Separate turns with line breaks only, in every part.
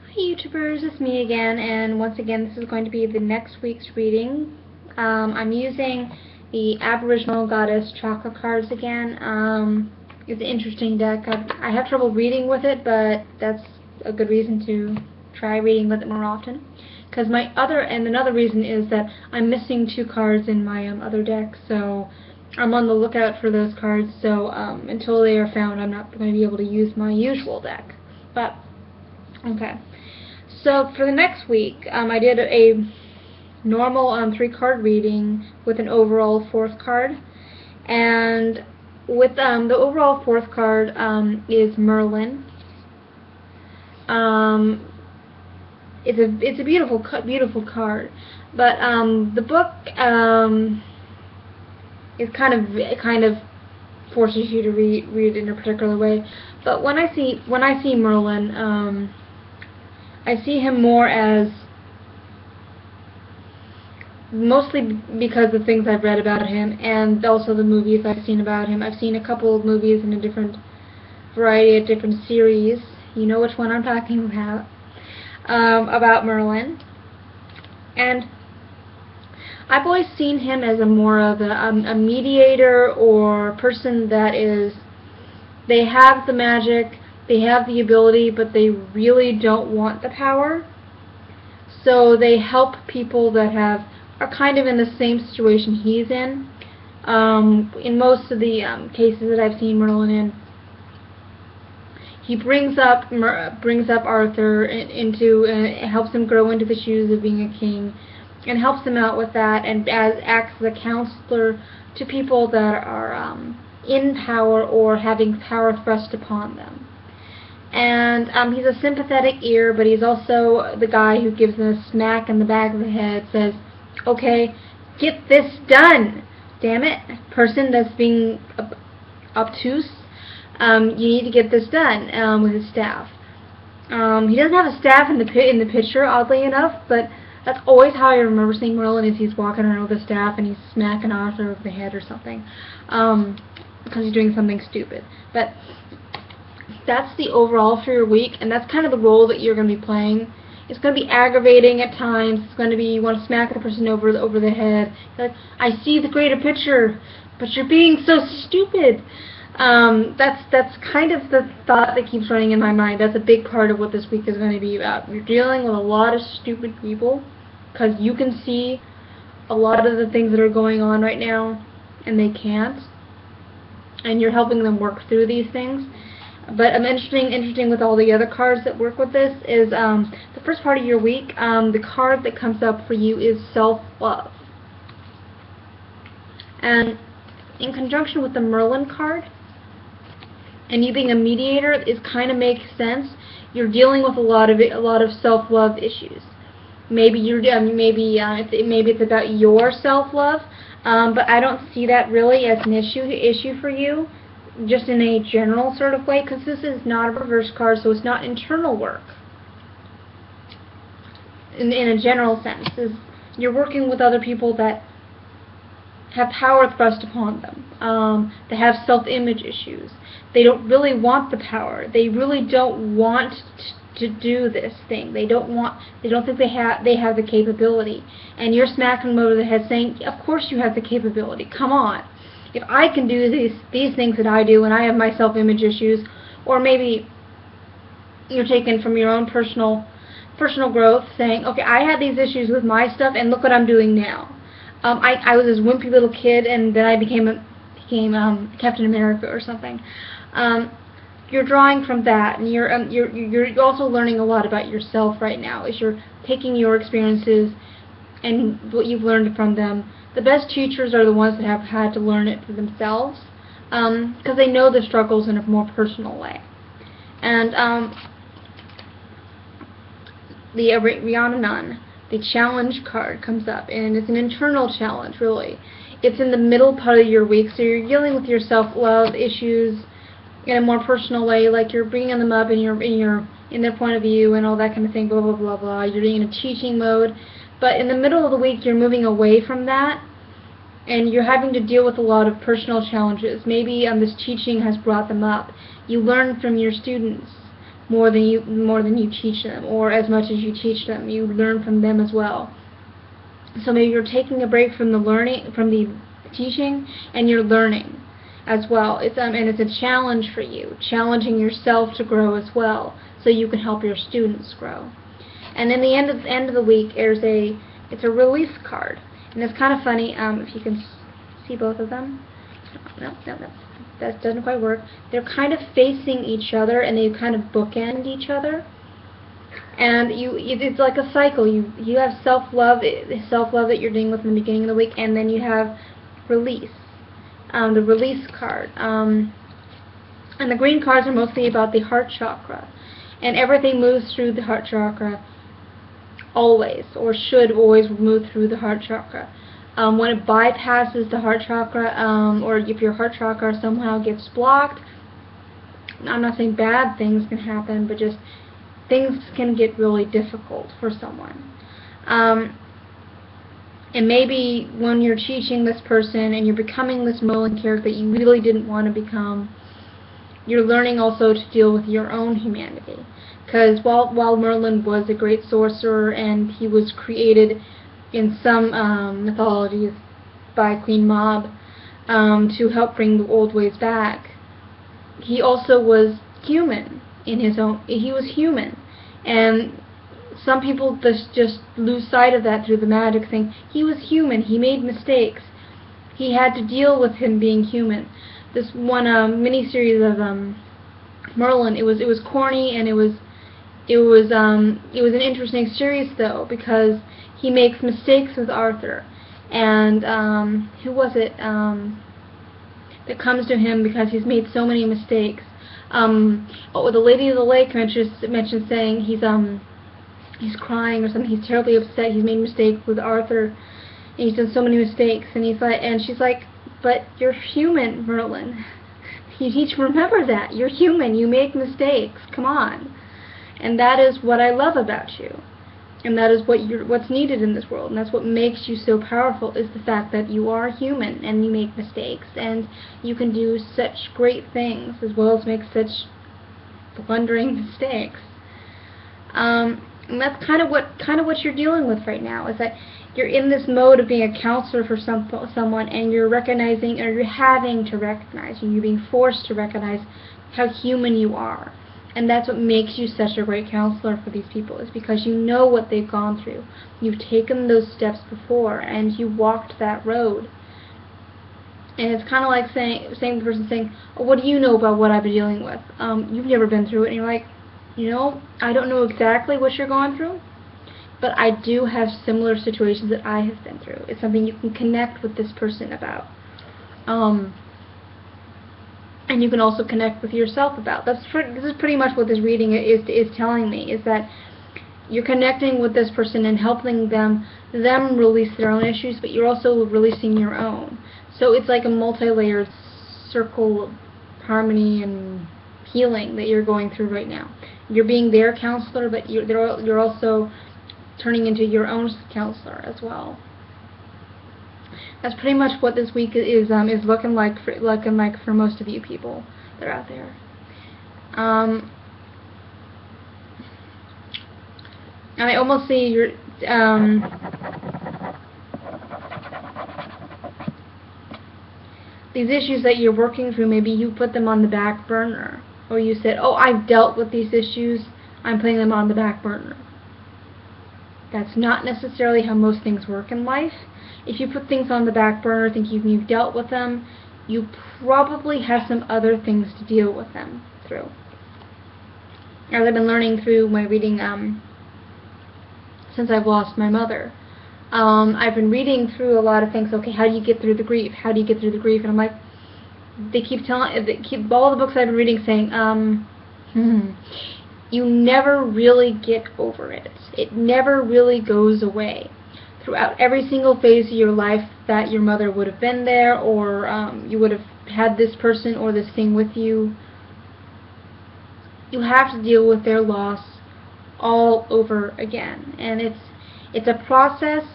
Hi YouTubers, it's me again, and once again this is going to be the next week's reading. I'm using the Aboriginal Goddess Chakra cards again. It's an interesting deck. I have trouble reading with it, but that's a good reason to try reading with it more often. Because another reason is that I'm missing two cards in my other deck, so I'm on the lookout for those cards, so until they are found I'm not going to be able to use my usual deck. But, okay. So for the next week, I did a normal 3-card reading with an overall 4th card, and with the overall 4th card is Merlin. It's a beautiful card, but the book is kind of forces you to read it in a particular way. But when I see Merlin, I see him more as, mostly because of things I've read about him and also the movies I've seen about him. I've seen a couple of movies in a different variety of different series. You know which one I'm talking about Merlin. And I've always seen him as more of a mediator, or person that is, they have the magic, they have the ability, but they really don't want the power. So they help people that are kind of in the same situation he's in. In most of the cases that I've seen Merlin in, he brings up Arthur into, helps him grow into the shoes of being a king, and helps him out with that, and acts as a counselor to people that are in power or having power thrust upon them. And he's a sympathetic ear, but he's also the guy who gives them a smack in the back of the head, says, okay, get this done, damn it, person that's being obtuse, you need to get this done, with his staff. He doesn't have a staff in the picture, oddly enough, but that's always how I remember seeing Merlin, is he's walking around with a staff and he's smacking Arthur over the head or something, because he's doing something stupid. But that's the overall for your week, and that's kind of the role that you're going to be playing. It's going to be aggravating at times. It's going to be, you want to smack the person over the head. Like, I see the greater picture, but you're being so stupid. That's kind of the thought that keeps running in my mind. That's a big part of what this week is going to be about. You're dealing with a lot of stupid people, because you can see a lot of the things that are going on right now, and they can't. And you're helping them work through these things. But interesting with all the other cards that work with this is the first part of your week, the card that comes up for you is self-love. And in conjunction with the Merlin card, and you being a mediator, it kind of makes sense. You're dealing with a lot of self-love issues. Maybe it's about your self-love, but I don't see that really as an issue for you, just in a general sort of way, because this is not a reverse card, so it's not internal work. In a general sense, you're working with other people that have power thrust upon them. They have self-image issues. They don't really want the power. They really don't want to do this thing. They don't think they have the capability. And you're smacking them over the head saying, of course you have the capability. Come on. If I can do these things that I do, and I have my self-image issues, or maybe you're taken from your own personal growth, saying, okay, I had these issues with my stuff, and look what I'm doing now. I was this wimpy little kid, and then I became Captain America or something. You're drawing from that, and you're also learning a lot about yourself right now, as you're taking your experiences and what you've learned from them. The best teachers are the ones that have had to learn it for themselves, because they know the struggles in a more personal way. And the Rhiannon, the challenge card, comes up, and it's an internal challenge, really. It's in the middle part of your week, so you're dealing with your self-love issues in a more personal way, like you're bringing them up in their point of view and all that kind of thing, blah, blah, blah, blah. You're in a teaching mode. But in the middle of the week, you're moving away from that, and you're having to deal with a lot of personal challenges. Maybe this teaching has brought them up. You learn from your students more than you teach them, or as much as you teach them. You learn from them as well. So maybe you're taking a break from the teaching, and you're learning as well. And it's a challenge for you, challenging yourself to grow as well, so you can help your students grow. And in the end of the week, it's a release card, and it's kind of funny. If you can see both of them, no, that doesn't quite work. They're kind of facing each other, and they kind of bookend each other. And it's like a cycle. You have self-love that you're dealing with in the beginning of the week, and then you have release, the release card. And the green cards are mostly about the heart chakra, and everything moves through the heart chakra always, or should always move through the heart chakra. When it bypasses the heart chakra, or if your heart chakra somehow gets blocked, I'm not saying bad things can happen, but just things can get really difficult for someone. And maybe when you're teaching this person and you're becoming this Merlin character that you really didn't want to become, you're learning also to deal with your own humanity. Because while Merlin was a great sorcerer, and he was created in some mythologies by Queen Mab to help bring the old ways back, he also was human in his own. He was human, and some people just lose sight of that through the magic thing. He was human. He made mistakes. He had to deal with him being human. This one miniseries of Merlin, it was corny, and it was an interesting series though, because he makes mistakes with Arthur, and who was it that comes to him because he's made so many mistakes? The Lady of the Lake mentions saying he's crying or something. He's terribly upset. He's made mistakes with Arthur, and he's done so many mistakes. And she's like, but you're human, Merlin. You need to remember that you're human. You make mistakes. Come on. And that is what I love about you. And that is what's needed in this world. And that's what makes you so powerful, is the fact that you are human and you make mistakes, and you can do such great things as well as make such blundering mistakes. And that's kind of what you're dealing with right now, is that you're in this mode of being a counselor for someone, and you're recognizing, or you're having to recognize, and you're being forced to recognize how human you are. And that's what makes you such a great counselor for these people, is because you know what they've gone through. You've taken those steps before, and you walked that road. And it's kind of like saying the person saying, oh, what do you know about what I've been dealing with? You've never been through it. And you're like, I don't know exactly what you're going through, but I do have similar situations that I have been through. It's something you can connect with this person about. And you can also connect with yourself about. This is pretty much what this reading is telling me, is that you're connecting with this person and helping them release their own issues, but you're also releasing your own. So it's like a multi-layered circle of harmony and healing that you're going through right now. You're being their counselor, but you're also turning into your own counselor as well. That's pretty much what this week is looking like for most of you people that are out there. And I almost see your these issues that you're working through. Maybe you put them on the back burner, or you said, "Oh, I've dealt with these issues. I'm putting them on the back burner." That's not necessarily how most things work in life. If you put things on the back burner thinking you've dealt with them, you probably have some other things to deal with them through. As I've been learning through my reading, since I've lost my mother, I've been reading through a lot of things. Okay, how do you get through the grief? How do you get through the grief? And I'm like, all the books I've been reading saying, you never really get over it. It never really goes away. Throughout every single phase of your life that your mother would have been there, or you would have had this person or this thing with you, you have to deal with their loss all over again. And it's a process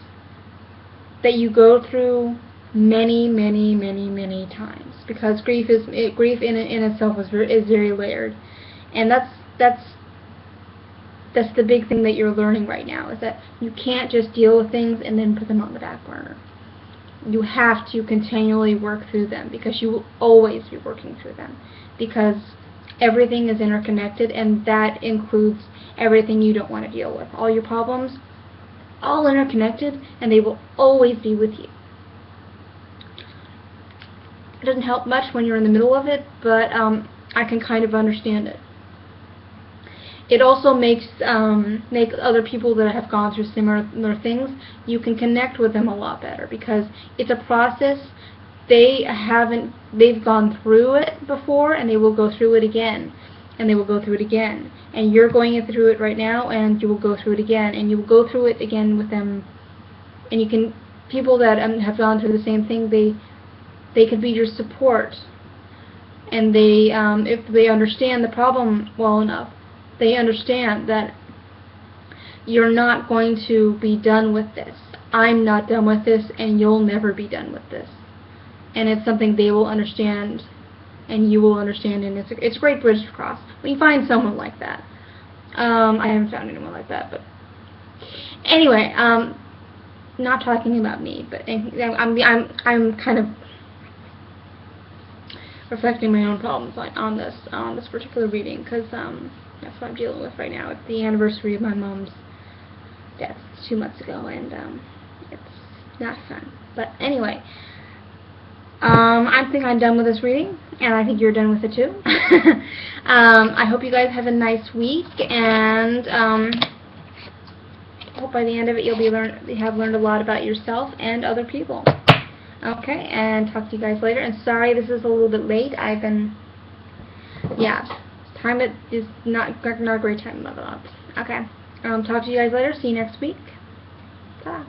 that you go through many, many, many, many times, because grief in itself is very layered, and that's That's the big thing that you're learning right now, is that you can't just deal with things and then put them on the back burner. You have to continually work through them, because you will always be working through them, because everything is interconnected, and that includes everything you don't want to deal with. All your problems, all interconnected, and they will always be with you. It doesn't help much when you're in the middle of it, but I can kind of understand it. It also makes other people that have gone through similar things, you can connect with them a lot better, because it's a process. They've gone through it before, and they will go through it again, and they will go through it again, and you're going through it right now, and you will go through it again, and you will go through it again with them. And you can, people that have gone through the same thing, they could be your support, and if they understand the problem well enough, they understand that you're not going to be done with this. I'm not done with this, and you'll never be done with this. And it's something they will understand, and you will understand, and it's a great bridge to cross when you find someone like that. I haven't found anyone like that, but anyway, not talking about me, but I'm kind of reflecting my own problems on this particular reading, because that's what I'm dealing with right now. It's the anniversary of my mom's death 2 months ago, and it's not fun. But anyway, I think I'm done with this reading, and I think you're done with it too. I hope you guys have a nice week, and I hope by the end of it you have learned a lot about yourself and other people. Okay, and talk to you guys later. And sorry this is a little bit late. I've been, time is not a great time of the month. Okay, talk to you guys later. See you next week. Ta-da.